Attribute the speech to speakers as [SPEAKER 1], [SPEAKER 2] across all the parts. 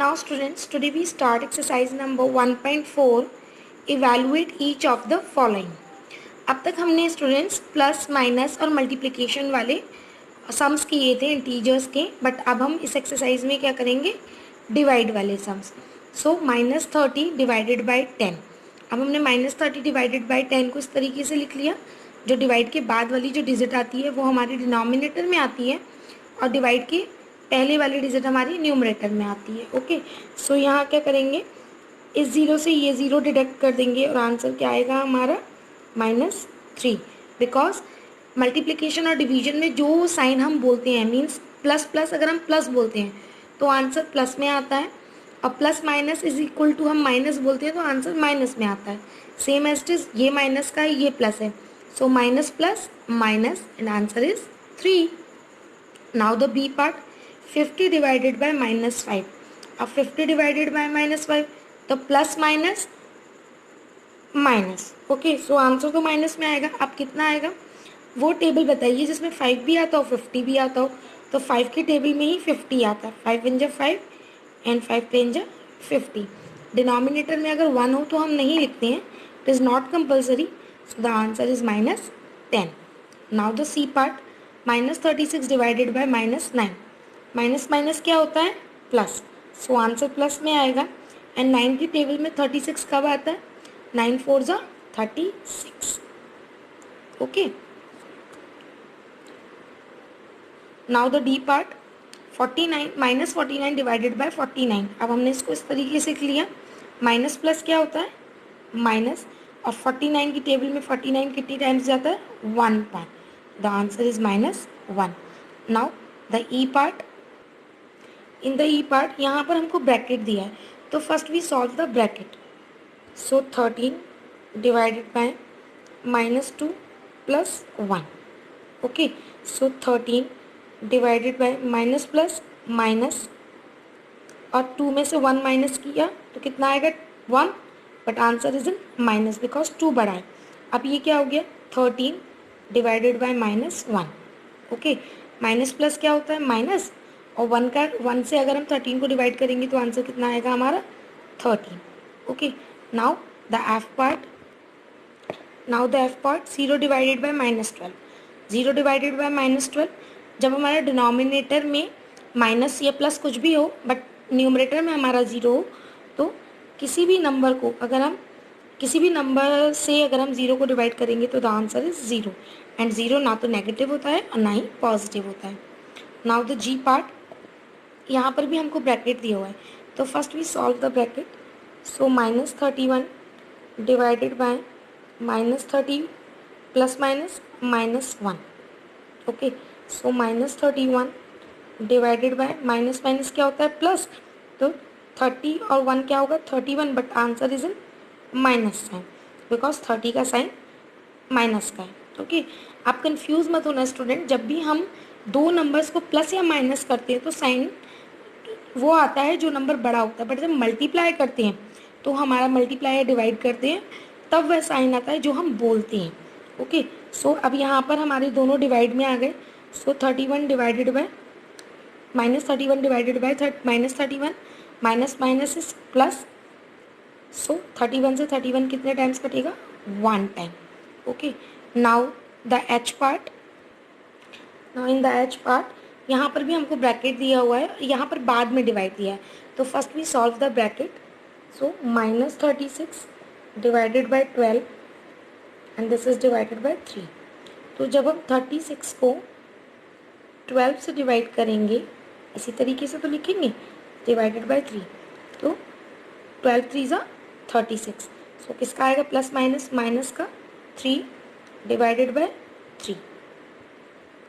[SPEAKER 1] Now students, today we start exercise number 1.4. Evaluate each of the following. अब तक हमने students plus minus और multiplication वाले sums किए थे इंटीजर्स के, बट अब हम इस एक्सरसाइज में क्या करेंगे, डिवाइड वाले सम्स. So -30 divided by 10. अब हमने -30 डिवाइडेड बाई 10 को इस तरीके से लिख लिया. जो डिवाइड के बाद वाली जो डिजिट आती है वो हमारी डिनोमिनेटर में आती है और डिवाइड के पहले वाली डिजिट हमारी न्यूमरेटर में आती है. ओके, सो यहाँ क्या करेंगे, इस ज़ीरो से ये ज़ीरो डिडक्ट कर देंगे और आंसर क्या आएगा हमारा -3. बिकॉज मल्टीप्लिकेशन और डिवीजन में जो साइन हम बोलते हैं, मीन्स प्लस प्लस, अगर हम प्लस बोलते हैं तो आंसर प्लस में आता है, और plus minus is equal to हम माइनस बोलते हैं तो आंसर माइनस में आता है. सेम एज इट इज, ये माइनस का है, ये प्लस है, so minus plus minus and answer is 3. Now the B part, 50 divided by -5. अब 50 डिवाइडेड बाय -5 तो plus minus minus. Okay, so answer तो माइनस में आएगा. अब कितना आएगा वो टेबल बताइए जिसमें 5 भी आता हो 50 भी आता हो. तो 5 की टेबल में ही 50 आता है. 5 × 5 एंड 5 × 50. डिनोमिनेटर में अगर 1 हो तो हम नहीं लिखते हैं, it is not compulsory. So the answer is -10. Now the C part, -36 divided by -9. Minus minus क्या होता है, प्लस, सो आंसर प्लस में आएगा. एंड 9 की टेबल में 36 कब आता है, 9 4 ज़ा 36. Okay, now the D part, 49 divided by 49. अब हमने इसको इस तरीके से लिया. माइनस प्लस क्या होता है, माइनस, और 49 की टेबल में 49 कितनी टाइम्स जाता है, 1 time. The answer is -1. Now the E part, in the E part यहाँ पर हमको ब्रैकेट दिया है, तो first we solve the bracket. So 13 divided by -2 plus 1. Okay, so 13 divided by minus plus minus, और 2 में से 1 माइनस किया तो कितना आएगा, 1, but answer is in minus because 2 बड़ा है. अब ये क्या हो गया, 13 divided bye -1. Okay, minus plus क्या होता है, माइनस, और 1 से अगर हम 13 को डिवाइड करेंगे तो आंसर कितना आएगा हमारा, 13. Okay, now the F part, 0 divided by -12. 0 divided by -12, जब हमारा डिनोमिनेटर में माइनस या प्लस कुछ भी हो बट न्यूमरेटर में हमारा 0 हो, तो किसी भी नंबर को अगर हम किसी भी नंबर से अगर हम 0 को डिवाइड करेंगे तो द आंसर इज 0. एंड 0 ना तो नेगेटिव होता है और ना ही पॉजिटिव होता है. नाउ द जी पार्ट, यहाँ पर भी हमको ब्रैकेट दिया हुआ है, तो first we solve the bracket. So -31 divided by -30 plus minus -1. Okay, so -31 divided by minus minus क्या होता है, प्लस, तो 30 और 1 क्या होगा, 31, but answer is in minus sign because 30 का साइन माइनस का है. ओके, आप कंफ्यूज मत होना स्टूडेंट, जब भी हम दो नंबर्स को प्लस या माइनस करते हैं तो साइन वो आता है जो नंबर बड़ा होता है, बट जब मल्टीप्लाई करते हैं तो हमारा मल्टीप्लाई या डिवाइड करते हैं तब वह साइन आता है जो हम बोलते हैं. ओके, सो अब यहाँ पर हमारे दोनों डिवाइड में आ गए. So 31 divided by -31 divided by -31, minus minus is plus, so 31 से 31 कितने टाइम्स कटेगा, 1 time. Okay, now the H part, now in the H part यहाँ पर भी हमको ब्रैकेट दिया हुआ है, यहाँ पर बाद में डिवाइड दिया है, तो first we solve the bracket. So -36 divided by 12 and this is divided by 3. तो जब हम 36 को 12 से डिवाइड करेंगे इसी तरीके से तो लिखेंगे डिवाइडेड बाय 3, तो 12 3 ज़ा 36. सो किसका आएगा, प्लस माइनस, माइनस का 3 डिवाइडेड बाय 3.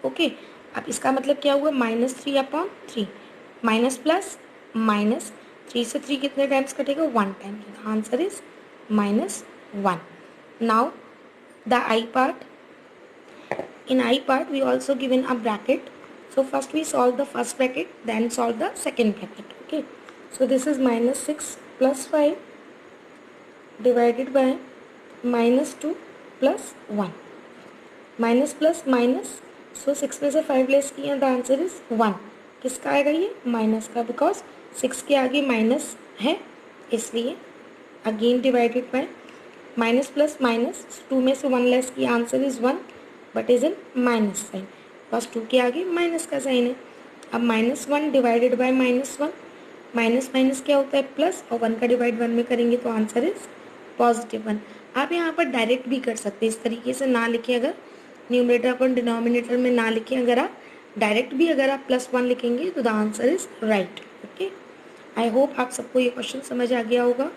[SPEAKER 1] ओके, अब इसका मतलब क्या हुआ, -3/3, माइनस प्लस माइनस, 3 से 3 कितने टाइम्स कटेगा, 1 time. Answer is -1. Now the I part, in I part we also given a bracket, so first we solve the first bracket then solve the second bracket. Okay, so this is -6 plus 5 divided by -2 plus 1. Minus plus minus, so 6 में से 5 less किया, the answer is 1. किसका आएगा ये, minus का, because 6 के आगे minus है इसलिए again divided by minus plus minus, 2 में से 1 लेस की answer is 1 but is in minus sign, because 2 के आगे माइनस का साइन है। अब -1 डिवाइडेड बाय -1, माइनस माइनस क्या होता है प्लस, और 1 का डिवाइड 1 में करेंगे तो आंसर इज +1। आप यहाँ पर डायरेक्ट भी कर सकते हैं, इस तरीके से ना लिखें, अगर न्यूमरेटर अपन डिनोमिनेटर में ना लिखें, अगर आप डायरेक्ट भी अगर आप +1 लिखेंगे तो the answer is right. Okay, I hope आप सबको ये क्वेश्चन समझ आ गया होगा।